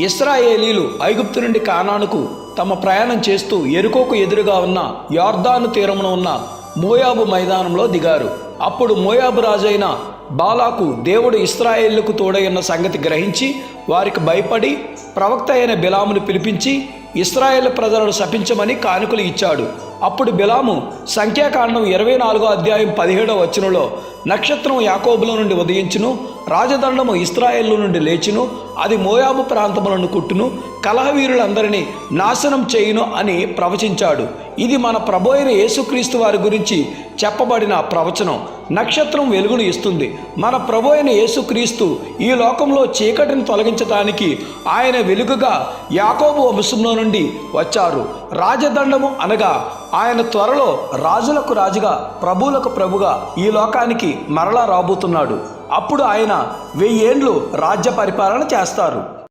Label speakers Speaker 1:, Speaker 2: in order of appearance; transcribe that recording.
Speaker 1: ఇశ్రాయేలీలు ఐగుప్తు నుండి కానానుకు తమ ప్రయాణం చేస్తూ యెరికోకు ఎదురుగా ఉన్న యొర్దాను తీరమున ఉన్న మోయాబు మైదానంలో దిగారు. అప్పుడు మోయాబు రాజైన బాలాకు దేవుడు ఇశ్రాయేలుకు తోడైన సంగతి గ్రహించి వారికి భయపడి ప్రవక్త అయిన బిలామును పిలిపించి ఇశ్రాయేలు ప్రజలను శపించమని కానుకలు ఇచ్చాడు. అప్పుడు బిలాము సంఖ్యాకాండం 24వ అధ్యాయం 17వ వచనంలో, నక్షత్రం యాకోబులో నుండి ఉదయించును, రాజదండము ఇశ్రాయేలు నుండి లేచును, అది మోయాబు ప్రాంతములను కుట్టును, కలహవీరులందరినీ నాశనం చేయును అని ప్రవచించాడు. ఇది మన ప్రభు అయిన యేసుక్రీస్తు వారి గురించి చెప్పబడిన ప్రవచనం. నక్షత్రం వెలుగును ఇస్తుంది. మన ప్రభు అయిన యేసుక్రీస్తు ఈ లోకంలో చీకటిని తొలగించడానికి ఆయన వెలుగుగా యాకోబు వంశంలో నుండి వచ్చారు. రాజదండము అనగా ఆయన త్వరలో రాజులకు రాజుగా ప్రభువులకు ప్రభుగా ఈ లోకానికి మరలా రాబోతున్నాడు. అప్పుడు ఆయన 1000 ఏళ్ళు రాజ్య పరిపాలన చేస్తారు.